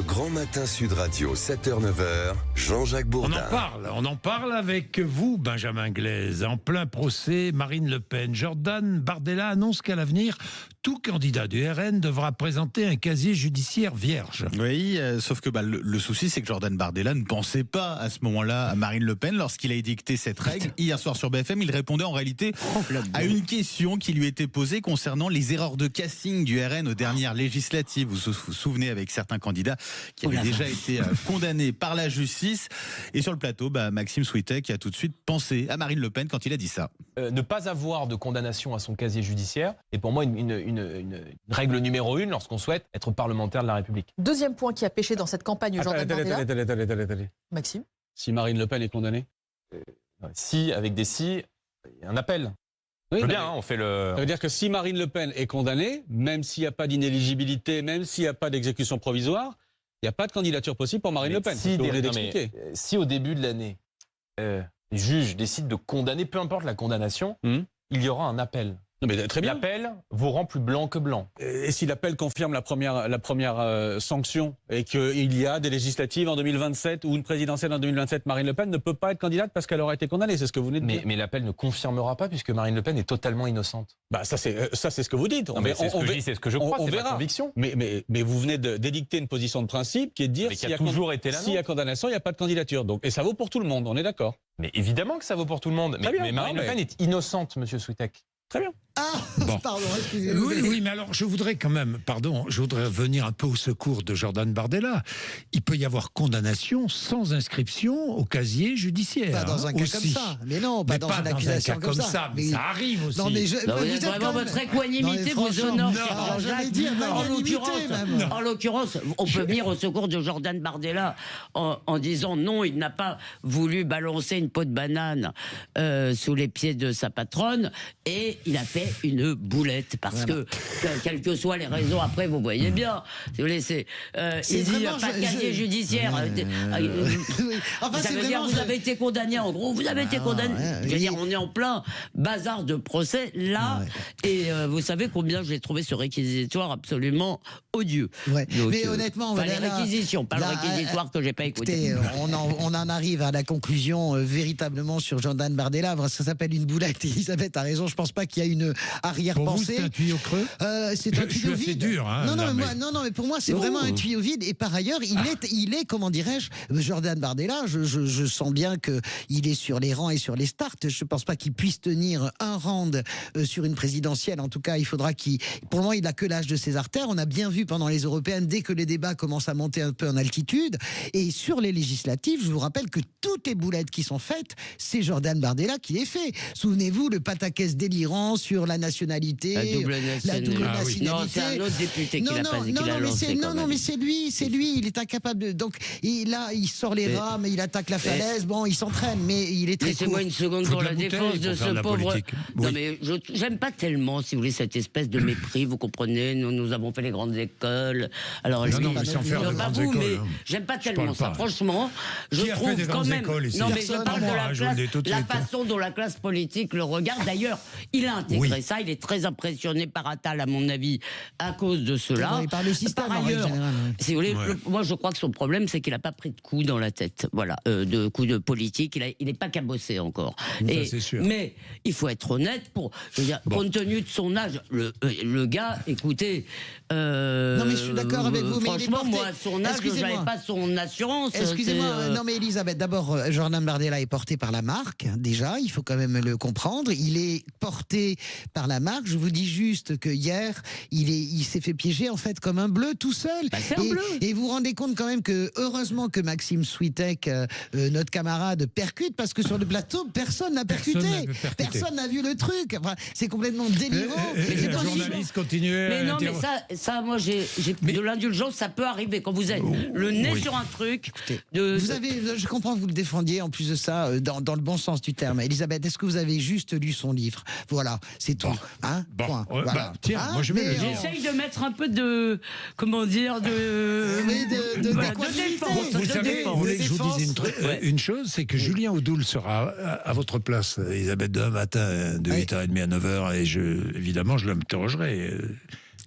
Le Grand Matin Sud Radio, 7h-9h, Jean-Jacques Bourdin. On en parle avec vous, Benjamin Glaise. En plein procès, Marine Le Pen. Jordan Bardella annonce qu'à l'avenir, tout candidat du RN devra présenter un casier judiciaire vierge. Oui, sauf que le souci, c'est que Jordan Bardella ne pensait pas à ce moment-là à Marine Le Pen lorsqu'il a édicté cette règle. Hier soir sur BFM, il répondait en réalité à une question qui lui était posée concernant les erreurs de casting du RN aux dernières législatives. Vous vous souvenez, avec certains candidats qui avaient déjà été condamnés par la justice. Et sur le plateau, Maxime Switek qui a tout de suite pensé à Marine Le Pen quand il a dit ça. Ne pas avoir de condamnation à son casier judiciaire est pour moi une règle numéro 1 lorsqu'on souhaite être parlementaire de la République. Deuxième point qui a pêché dans cette campagne, Jordan Bardella. Attendez. Maxime. Si Marine Le Pen est condamnée, Si, avec des si, il y a un appel. oui, Bien, on fait le... ça veut dire que si Marine Le Pen est condamnée, même s'il n'y a pas d'inéligibilité, même s'il n'y a pas d'exécution provisoire, il n'y a pas de candidature possible pour Marine Le Pen. Si au début de l'année, les juges décident de condamner, peu importe la condamnation, il y aura un appel. Non, mais très bien. L'appel vous rend plus blanc que blanc. Et si l'appel confirme la première sanction et qu'il y a des législatives en 2027 ou une présidentielle en 2027, Marine Le Pen ne peut pas être candidate parce qu'elle aura été condamnée. C'est ce que vous venez de dire. Mais l'appel ne confirmera pas puisque Marine Le Pen est totalement innocente. Ça c'est ce que vous dites. C'est ce que je crois, c'est ma conviction. Mais vous venez d'édicter une position de principe qui est de dire s'il y a condamnation, il n'y a pas de candidature. Et ça vaut pour tout le monde, on est d'accord. Mais évidemment que ça vaut pour tout le monde. Mais Marine Le Pen est innocente, monsieur Switek. Très bien. Pardon, excusez-moi. Oui, mais alors je voudrais quand même, je voudrais venir un peu au secours de Jordan Bardella. Il peut y avoir condamnation sans inscription au casier judiciaire. Pas dans un cas comme ça. Mais non, pas dans une accusation comme ça. Mais ça arrive aussi. Non, mais vraiment votre équanimité vous honore. J'allais dire En l'occurrence, on peut venir au secours de Jordan Bardella en disant non, il n'a pas voulu balancer une peau de banane sous les pieds de sa patronne et il a fait une boulette parce que quelles que soient les raisons, après vous voyez bien, si vous voulez, il dit pas de casier judiciaire. Ça veut dire vous avez été condamné, en gros, vous avez été condamné. Je veux dire, on est en plein bazar de procès là, et vous savez combien j'ai trouvé ce réquisitoire absolument odieux. Donc, mais honnêtement, les réquisitions, pas le réquisitoire que j'ai pas écouté. On en arrive à la conclusion véritablement sur Jordan Bardella. Ça s'appelle une boulette. Elisabeth a raison. Je pense pas qu'il y a une arrière-pensée. C'est un tuyau creux. C'est un tuyau vide. C'est dur. Mais pour moi, c'est vraiment un tuyau vide. Et par ailleurs, il est, comment dirais-je, Jordan Bardella. Je sens bien que il est sur les rangs et sur les starts. Je pense pas qu'il puisse tenir un round sur une présidentielle. En tout cas, il faudra pour moi, il a que l'âge de ses artères. On a bien vu pendant les européennes, dès que les débats commencent à monter un peu en altitude. Et sur les législatives, je vous rappelle que toutes les boulettes qui sont faites, c'est Jordan Bardella qui les fait. Souvenez-vous, le pataquès délirant sur la nationalité, la double nationalité. Non, c'est un autre député qui l'a lancé. Non, mais c'est lui, il est incapable de... Donc, là, il sort les rames, il attaque la falaise, il s'entraîne, mais il est très court. Laissez-moi une seconde pour la défense de ce pauvre... Non, mais j'aime pas tellement, si vous voulez, cette espèce de mépris, vous comprenez, nous avons fait les grandes écoles, alors j'aime pas tellement ça, franchement, je trouve quand même... Non, mais je parle de la façon dont la classe politique le regarde, d'ailleurs, il a intégré ça, il est très impressionné par Attal, à mon avis, à cause de cela. Par le système, par ailleurs, si vous voulez, moi je crois que son problème, c'est qu'il n'a pas pris de coups dans la tête, de coups de politique, il n'est pas cabossé encore. C'est sûr. Mais il faut être honnête, compte tenu de son âge, le gars, écoutez... non mais je suis d'accord avec vous, mais franchement, moi, à son âge, je n'avais pas son assurance. Excusez-moi, non mais Elisabeth, d'abord, Jordan Bardella est porté par la marque, déjà, il faut quand même le comprendre. Il est porté par la marque. Je vous dis juste que hier, il s'est fait piéger en fait comme un bleu tout seul. Et vous vous rendez compte quand même que heureusement que Maxime Switek, notre camarade, percute, parce que sur le plateau, personne n'a percuté. Personne n'a vu le truc. Enfin, c'est complètement délirant. Les journalistes continuaient. Mais non, mais ça, moi, j'ai de l'indulgence. Ça peut arriver quand vous êtes le nez sur un truc. Écoutez, je comprends que vous le défendiez en plus de ça dans le bon sens du terme. Elisabeth, est-ce que vous avez juste lu son livre? Voilà, c'est tout. Point. Voilà. Tiens, moi je vais le dire. J'essaye de mettre un peu de, comment dire, de défense. Vous savez, vous voulez que je vous dise une chose, c'est que Julien Audoul sera à votre place, Elisabeth, demain matin, de 8h30 à 9h, et évidemment, je l'interrogerai.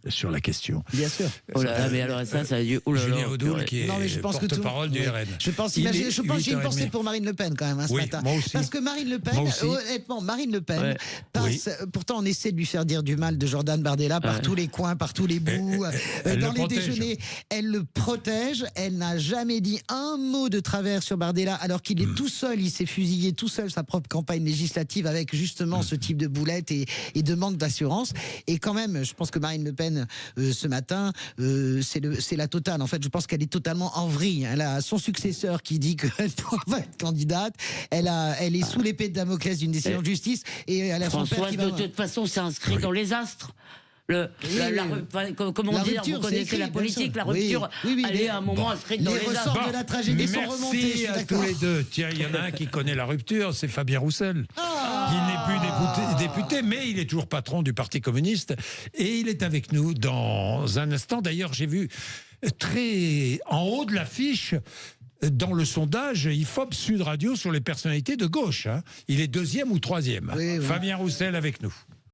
sur la question. Bien sûr. Oh là là, mais alors ça a dû... Oh là là, Julien Audoul, purée. qui est Non, mais je pense que porte-parole du oui. RN. Je pense, Il j'ai est une pensée 8h30. pour Marine Le Pen quand même ce Oui, matin. moi aussi. Parce que Marine Le Pen, Moi aussi. honnêtement, Marine Le Pen Ouais. passe. Pourtant, on essaie de lui faire dire du mal de Jordan Bardella par Ouais. tous les coins, par tous les bouts, elle dans le les protège. déjeuners. Elle le protège. Elle n'a jamais dit un mot de travers sur Bardella, alors qu'il est tout seul. Il s'est fusillé tout seul sa propre campagne législative avec justement ce type de boulettes et de manque d'assurance. Et quand même, je pense que Marine Le Pen, ce matin, c'est la totale. En fait, je pense qu'elle est totalement en vrille. Elle a son successeur qui dit qu'elle va être candidate. Elle est sous l'épée de Damoclès d'une décision de justice et elle a son père François, qui de va... toute façon, c'est inscrit dans les astres. Comment La dire, rupture, vous c'est connaissez écrit, la bien politique, sûr. la rupture, Oui, elle est à un moment inscrite dans les les ressorts astres. de la tragédie sont remontés. Je Merci suis à d'accord. tous les deux. Tiens, il y en a un qui connaît la rupture, c'est Fabien Roussel, qui n'est plus député, mais il est toujours patron du Parti communiste. Et il est avec nous dans un instant. D'ailleurs, j'ai vu très en haut de l'affiche, dans le sondage IFOP Sud Radio sur les personnalités de gauche. Hein. Il est 2e ou 3e. Oui, oui. Fabien Roussel avec nous.